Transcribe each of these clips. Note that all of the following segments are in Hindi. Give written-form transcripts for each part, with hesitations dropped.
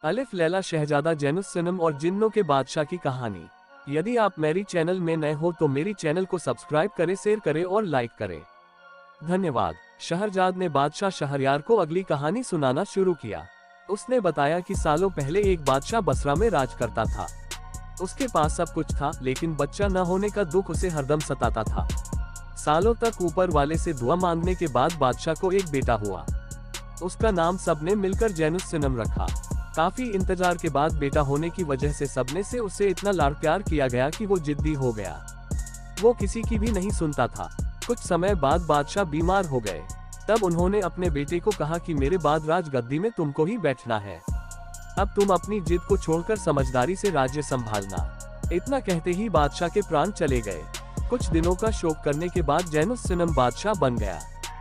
अलिफ लैला शहजादा जैनुस्सनम और जिन्नों के बादशाह की कहानी। यदि आप मेरी चैनल में नए हो तो मेरी चैनल को सब्सक्राइब करें, शेयर करें और लाइक करें। धन्यवाद। शहरजाद ने बादशाह शहरयार को अगली कहानी सुनाना शुरू किया। उसने बताया कि सालों पहले एक बादशाह बसरा में राज करता था। उसके पास सब कुछ था, लेकिन बच्चा न होने का दुख उसे हरदम सताता था। सालों तक ऊपर वाले से दुआ मांगने के बाद बादशाह को एक बेटा हुआ। उसका नाम सबने मिलकर जैनुस्सनम रखा। काफी इंतजार के बाद बेटा होने की वजह से सबने से उसे इतना लाड़ प्यार किया गया कि वो जिद्दी हो गया। वो किसी की भी नहीं सुनता था। कुछ समय बाद बादशाह बीमार हो गए। तब उन्होंने अपने बेटे को कहा कि मेरे बाद राजगद्दी में तुमको ही बैठना है। अब तुम अपनी जिद को छोड़कर समझदारी से राज्य संभालना। इतना कहते ही बादशाह के प्राण चले गए। कुछ दिनों का शोक करने के बाद जैनुस्सनम बादशाह बन गया।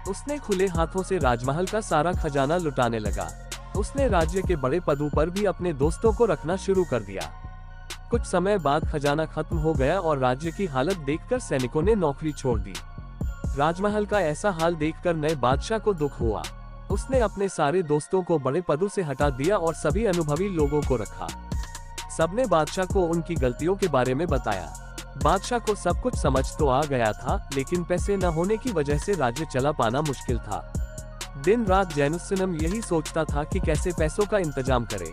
उसने खुले हाथों से राजमहल का सारा खजाना लुटाने लगा। उसने राज्य के बड़े पदों पर भी अपने दोस्तों को रखना शुरू कर दिया। कुछ समय बाद खजाना खत्म हो गया और राज्य की हालत देखकर सैनिकों ने नौकरी छोड़ दी। राजमहल का ऐसा हाल देखकर नए बादशाह को दुख हुआ। उसने अपने सारे दोस्तों को बड़े पदों से हटा दिया और सभी अनुभवी लोगों को रखा। सबने बादशाह को उनकी गलतियों के बारे में बताया। बादशाह को सब कुछ समझ तो आ गया था, लेकिन पैसे न होने की वजह से राज्य चला पाना मुश्किल था। दिन रात जैनुस्सनम यही सोचता था कि कैसे पैसों का इंतजाम करे।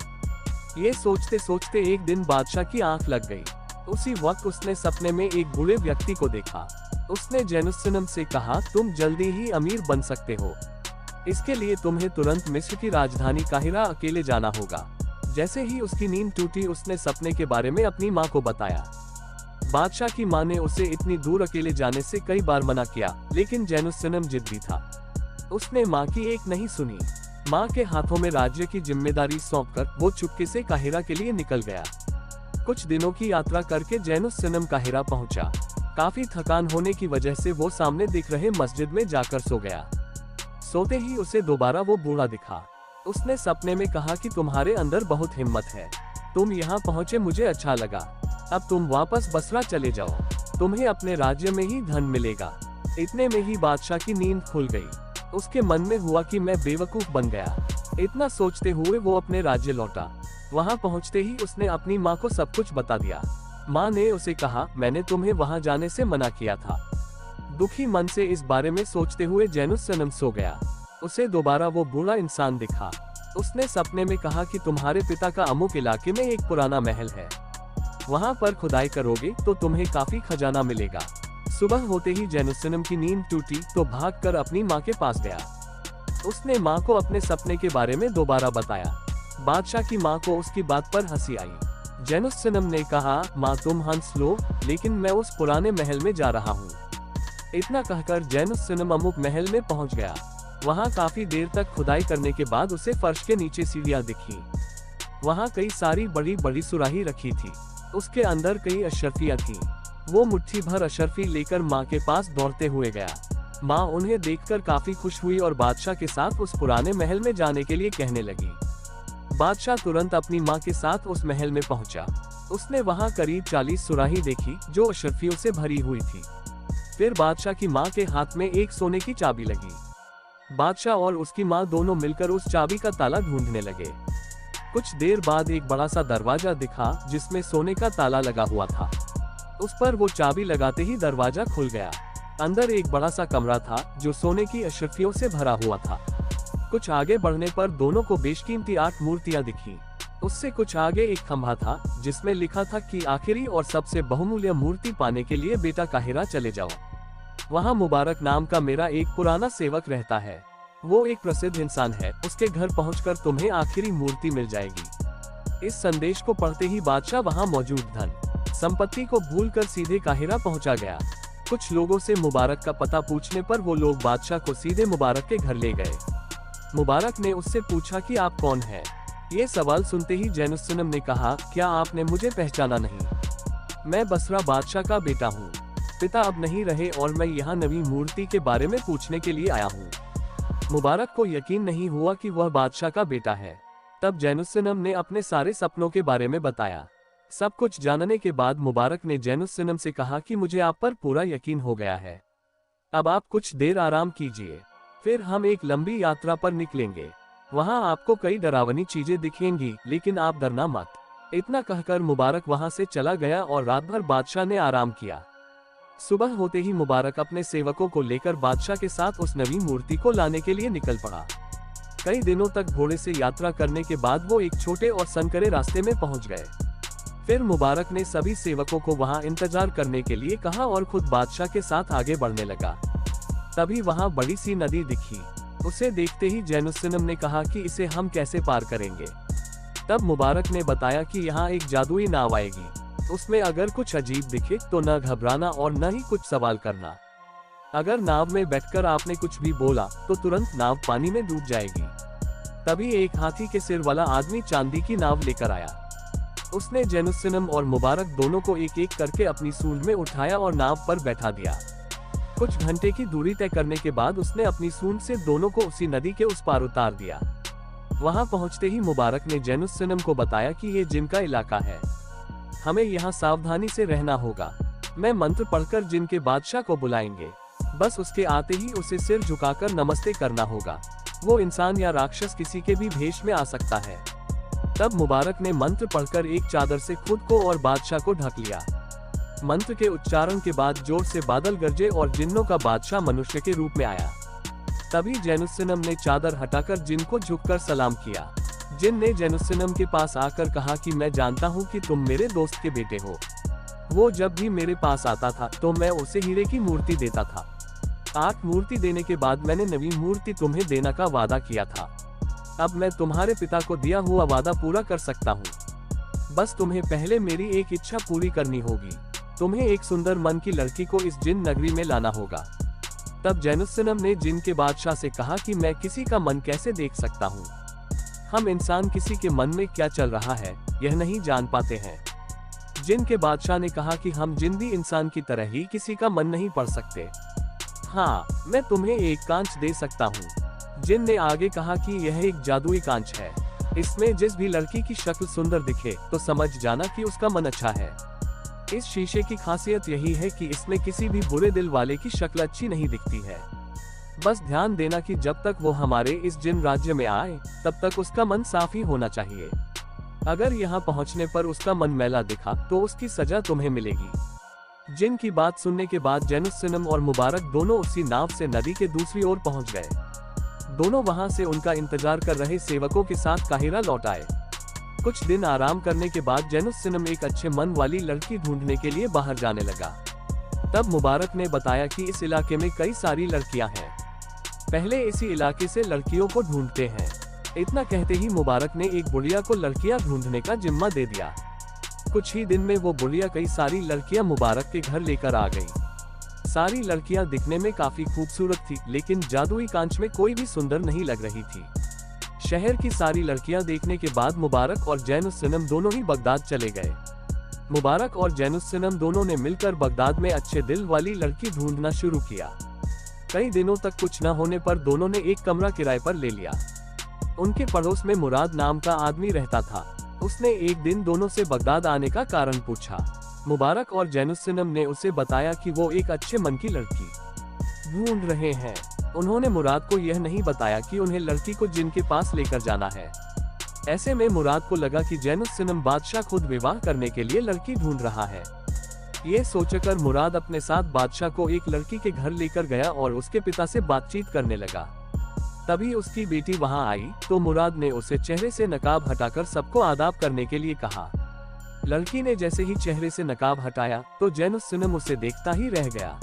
ये सोचते सोचते एक दिन बादशाह की आंख लग गई। उसी वक्त उसने सपने में एक बूढ़े व्यक्ति को देखा। उसने जैनुस्सनम से कहा, तुम जल्दी ही अमीर बन सकते हो। इसके लिए तुम्हें तुरंत मिस्र की राजधानी काहिरा अकेले जाना होगा। जैसे ही उसकी नींद टूटी, उसने सपने के बारे में अपनी माँ को बताया। बादशाह की माँ ने उसे इतनी दूर अकेले जाने से कई बार मना किया, लेकिन जैनुस्सनम जिद्दी था। उसने माँ की एक नहीं सुनी। माँ के हाथों में राज्य की जिम्मेदारी सौंपकर वो चुपके से काहिरा के लिए निकल गया। कुछ दिनों की यात्रा करके जैनुस्सनम काहिरा पहुंचा। काफी थकान होने की वजह से वो सामने दिख रहे मस्जिद में जाकर सो गया। सोते ही उसे दोबारा वो बूढ़ा दिखा। उसने सपने में कहा कि तुम्हारे अंदर बहुत हिम्मत है, तुम यहाँ पहुँचे, मुझे अच्छा लगा। अब तुम वापस बसरा चले जाओ, तुम्हें अपने राज्य में ही धन मिलेगा। इतने में ही बादशाह की नींद खुल गई। उसके मन में हुआ कि मैं बेवकूफ बन गया। इतना सोचते हुए वो अपने राज्य लौटा। वहां पहुंचते ही उसने अपनी माँ को सब कुछ बता दिया। माँ ने उसे कहा, मैंने तुम्हें वहां जाने से मना किया था। दुखी मन से इस बारे में सोचते हुए जैनुस्सनम सो गया। उसे दोबारा वो बूढ़ा इंसान दिखा। उसने सपने में कहा कि तुम्हारे पिता का अमुक इलाके में एक पुराना महल है, वहां पर खुदाई करोगे तो तुम्हें काफी खजाना मिलेगा। सुबह होते ही जैनुस्सनम की नींद टूटी तो भागकर अपनी माँ के पास गया। उसने माँ को अपने सपने के बारे में दोबारा बताया। बादशाह की माँ को उसकी बात पर हंसी आई। जैनुस्सनम ने कहा, माँ तुम हंस लो, लेकिन मैं उस पुराने महल में जा रहा हूँ। इतना कहकर जैनुस्सनम अमुक महल में पहुँच गया। वहाँ काफी देर तक खुदाई करने के बाद उसे फर्श के नीचे सीढ़ियाँ दिखी। वहाँ कई सारी बड़ी बड़ी सुराही रखी थी। उसके अंदर कई अशरफियाँ थीं। वो मुट्ठी भर अशरफी लेकर माँ के पास दौड़ते हुए गया। माँ उन्हें देखकर काफी खुश हुई और बादशाह के साथ उस पुराने महल में जाने के लिए कहने लगी। बादशाह तुरंत अपनी माँ के साथ उस महल में पहुंचा। उसने वहां करीब 40 सुराही देखी जो अशरफियों से भरी हुई थी। फिर बादशाह की माँ के हाथ में एक सोने की चाबी लगी। बादशाह और उसकी माँ दोनों मिलकर उस चाबी का ताला ढूंढने लगे। कुछ देर बाद एक बड़ा सा दरवाजा दिखा जिसमें सोने का ताला लगा हुआ था। उस पर वो चाबी लगाते ही दरवाजा खुल गया। अंदर एक बड़ा सा कमरा था जो सोने की अशरफियों से भरा हुआ था। कुछ आगे बढ़ने पर दोनों को बेशकीमती 8 मूर्तियां दिखी। उससे कुछ आगे एक खंभा था जिसमें लिखा था कि आखिरी और सबसे बहुमूल्य मूर्ति पाने के लिए बेटा काहिरा चले जाओ। वहाँ मुबारक नाम का मेरा एक पुराना सेवक रहता है। वो एक प्रसिद्ध इंसान है, उसके घर पहुंचकर तुम्हें आखिरी मूर्ति मिल जाएगी। इस संदेश को पढ़ते ही बादशाह वहाँ मौजूद धन संपत्ति को भूलकर सीधे काहिरा पहुंचा गया। कुछ लोगों से मुबारक का पता पूछने पर वो लोग बादशाह को सीधे मुबारक के घर ले गए। मुबारक ने उससे पूछा कि आप कौन हैं? ये सवाल सुनते ही जैनुस्सनम ने कहा, क्या आपने मुझे पहचाना नहीं? मैं बसरा बादशाह का बेटा हूँ। पिता अब नहीं रहे और मैं यहाँ नवी मूर्ति के बारे में पूछने के लिए आया हूँ। मुबारक को यकीन नहीं हुआ कि वह बादशाह का बेटा है। तब जैनुस्सनम ने अपने सारे सपनों के बारे में बताया। सब कुछ जानने के बाद मुबारक ने जैनुस्सनम से कहा कि मुझे आप पर पूरा यकीन हो गया है। अब आप कुछ देर आराम कीजिए, फिर हम एक लंबी यात्रा पर निकलेंगे। वहाँ आपको कई डरावनी चीजें दिखेंगी, लेकिन आप डरना मत। इतना कहकर मुबारक वहाँ से चला गया और रात भर बादशाह ने आराम किया। सुबह होते ही मुबारक अपने सेवकों को लेकर बादशाह के साथ उस नवी मूर्ति को लाने के लिए निकल पड़ा। कई दिनों तक घोड़े से यात्रा करने के बाद वो एक छोटे और संकरे रास्ते में पहुंच गए। फिर मुबारक ने सभी सेवकों को वहां इंतजार करने के लिए कहा और खुद बादशाह के साथ आगे बढ़ने लगा। तभी वहां बड़ी सी नदी दिखी। उसे देखते ही जैनुस्सनम ने कहा कि इसे हम कैसे पार करेंगे। तब मुबारक ने बताया कि यहाँ एक जादुई नाव आएगी, उसमें अगर कुछ अजीब दिखे तो न घबराना और न ही कुछ सवाल करना। अगर नाव में बैठकर आपने कुछ भी बोला तो तुरंत नाव पानी में डूब जाएगी। तभी एक हाथी के सिर वाला आदमी चांदी की नाव लेकर आया। उसने जैनुस्सनम और मुबारक दोनों को एक एक करके अपनी सूंड में उठाया और नाव पर बैठा दिया। कुछ घंटे की दूरी तय करने के बाद उसने अपनी सूंड से दोनों को उसी नदी के उस पार उतार दिया। वहां पहुंचते ही मुबारक ने जैनुस्सनम को बताया कि ये जिन का इलाका है, हमें यहाँ सावधानी से रहना होगा। मैं मंत्र पढ़कर जिन के बादशाह को बुलाएंगे, बस उसके आते ही उसे सिर झुकाकर नमस्ते करना होगा। वो इंसान या राक्षस किसी के भी भेष में आ सकता है। तब मुबारक ने मंत्र पढ़कर एक चादर से खुद को और बादशाह को ढक लिया। मंत्र के उच्चारण के बाद जोर से बादल गरजे और जिन्नों का बादशाह मनुष्य के रूप में आया। तभी जैनुस्सनम ने चादर हटाकर जिन को झुककर सलाम किया। जिन ने जैनुस्सनम के पास आकर कहा कि मैं जानता हूँ कि तुम मेरे दोस्त के बेटे हो। वो जब भी मेरे पास आता था तो मैं उसे हीरे की मूर्ति देता था। 8 मूर्ति देने के बाद मैंने नवी मूर्ति तुम्हें देने का वादा किया था। अब मैं तुम्हारे पिता को दिया हुआ वादा पूरा कर सकता हूँ। बस तुम्हें पहले मेरी एक इच्छा पूरी करनी होगी। तुम्हें एक सुंदर मन की लड़की को इस जिन नगरी में लाना होगा। तब जैनुस्सनम ने जिन के बादशाह से कहा कि मैं किसी का मन कैसे देख सकता हूँ। हम इंसान किसी के मन में क्या चल रहा है यह नहीं जान पाते हैं। जिन के बादशाह ने कहा कि हम जिन भी इंसान की तरह ही किसी का मन नहीं पढ़ सकते। हाँ, मैं तुम्हें एक कांच दे सकता हूँ। जिन ने आगे कहा कि यह एक जादुई कांच है। इसमें जिस भी लड़की की शक्ल सुंदर दिखे तो समझ जाना कि उसका मन अच्छा है। इस शीशे की खासियत यही है कि इसमें किसी भी बुरे दिल वाले की शक्ल अच्छी नहीं दिखती है। बस ध्यान देना कि जब तक वो हमारे इस जिन राज्य में आए तब तक उसका मन साफ ही होना चाहिए। अगर यहाँ पहुँचने पर उसका मन मैला दिखा तो उसकी सजा तुम्हें मिलेगी। जिन की बात सुनने के बाद जैनुस्सनम और मुबारक दोनों उसी नाव से नदी के दूसरी ओर पहुँच गए। दोनों वहां से उनका इंतजार कर रहे सेवकों के साथ काहिरा लौट आए। कुछ दिन आराम करने के बाद जैनुस्सनम एक अच्छे मन वाली लड़की ढूंढने के लिए बाहर जाने लगा। तब मुबारक ने बताया कि इस इलाके में कई सारी लड़कियां हैं, पहले इसी इलाके से लड़कियों को ढूंढते हैं। इतना कहते ही मुबारक ने एक बुढ़िया को लड़कियां ढूंढने का जिम्मा दे दिया। कुछ ही दिन में वो बुढ़िया कई सारी लड़कियां मुबारक के घर लेकर आ गई। सारी लड़कियां दिखने में काफी खूबसूरत थी, लेकिन जादुई कांच में कोई भी सुंदर नहीं लग रही थी। शहर की सारी लड़कियां देखने के बाद मुबारक और जैनुस्सनम दोनों ही बगदाद चले गए। मुबारक और जैनुस्सनम दोनों ने मिलकर बगदाद में अच्छे दिल वाली लड़की ढूंढना शुरू किया। कई दिनों तक कुछ न होने पर दोनों ने एक कमरा किराए पर ले लिया। उनके पड़ोस में मुराद नाम का आदमी रहता था। उसने एक दिन दोनों से बगदाद आने का कारण पूछा। मुबारक और जैनुस्सनम ने उसे बताया कि वो एक अच्छे मन की लड़की ढूंढ रहे हैं। उन्होंने मुराद को यह नहीं बताया कि उन्हें लड़की को जिनके पास लेकर जाना है। ऐसे में मुराद को लगा कि जैनुस्सनम बादशाह खुद विवाह करने के लिए लड़की ढूंढ रहा है। ये सोचकर मुराद अपने साथ बादशाह को एक लड़की के घर लेकर गया और उसके पिता से बातचीत करने लगा। तभी उसकी बेटी वहां आई तो मुराद ने उसे चेहरे से नकाब हटाकर सबको आदाब करने के लिए कहा। लड़की ने जैसे ही चेहरे से नकाब हटाया तो जैनुस्सनम उसे देखता ही रह गया।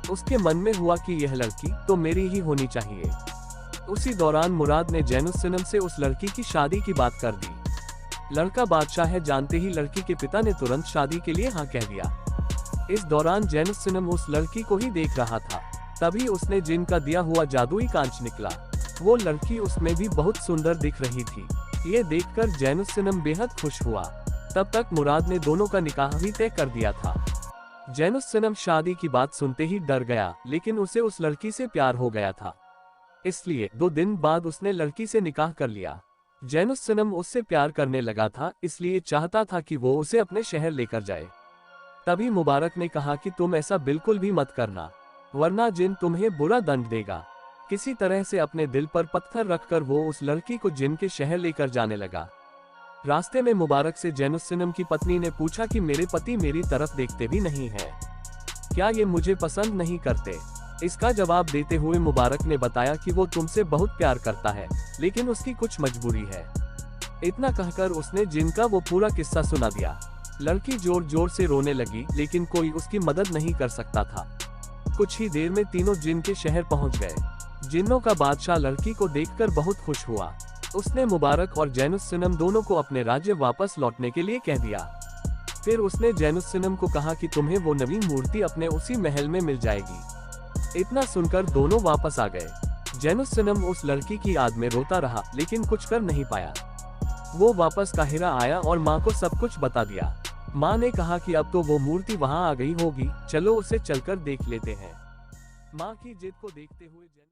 उसके मन में हुआ कि यह लड़की तो मेरी ही होनी चाहिए। उसी दौरान मुराद ने जैनुस्सनम से उस लड़की की शादी की बात कर दी। लड़का बादशाह है जानते ही लड़की के पिता ने तुरंत शादी के लिए हाँ कह दिया। इस दौरान जैनुस्सनम उस लड़की को ही देख रहा था। तभी उसने जिन का दिया हुआ जादुई कांच निकला। वो लड़की उसमें भी बहुत सुंदर दिख रही थी। ये देखकर जैनुस्सनम बेहद खुश हुआ। तब तक मुराद ने दोनों का निकाह भी तय कर दिया था। जैनुस्सनम शादी की बात सुनते ही डर गया, लेकिन उसे उस लड़की से प्यार हो गया था। इसलिए 2 दिन बाद उसने लड़की से निकाह कर लिया। जैनुस्सनम उससे प्यार करने लगा था, इसलिए चाहता था कि वो उसे अपने शहर लेकर जाए। तभी मुबारक ने कहा कि तुम ऐसा बिल्कुल भी मत करना, वरना जिन तुम्हें बुरा दंड देगा। किसी तरह से अपने दिल पर पत्थर रखकर वो उस लड़की को जिन के शहर लेकर जाने लगा। रास्ते में मुबारक से जेनुसिनम की पत्नी ने पूछा कि मेरे पति मेरी तरफ देखते भी नहीं हैं। क्या ये मुझे पसंद नहीं करते? इसका जवाब देते हुए मुबारक ने बताया कि वो तुमसे बहुत प्यार करता है, लेकिन उसकी कुछ मजबूरी है। इतना कहकर उसने जिन का वो पूरा किस्सा सुना दिया। लड़की जोर जोर से रोने लगी, लेकिन कोई उसकी मदद नहीं कर सकता था। कुछ ही देर में तीनों जिन के शहर पहुंच गए। जिन्नों का बादशाह लड़की को देखकर बहुत खुश हुआ। उसने मुबारक और जेनुसिनम दोनों को अपने राज्य वापस लौटने के लिए कह दिया। फिर उसने जेनुसिनम को कहा कि तुम्हें वो नवी मूर्ति अपने उसी महल में मिल जाएगी। इतना सुनकर दोनों वापस आ गए। जेनुसिनम उस लड़की की याद में रोता रहा, लेकिन कुछ कर नहीं पाया। वो वापस काहिरा आया और माँ को सब कुछ बता दिया। माँ ने कहा कि अब तो वो मूर्ति वहाँ आ गई होगी, चलो उसे चलकर देख लेते हैं। माँ की जिद को देखते हुए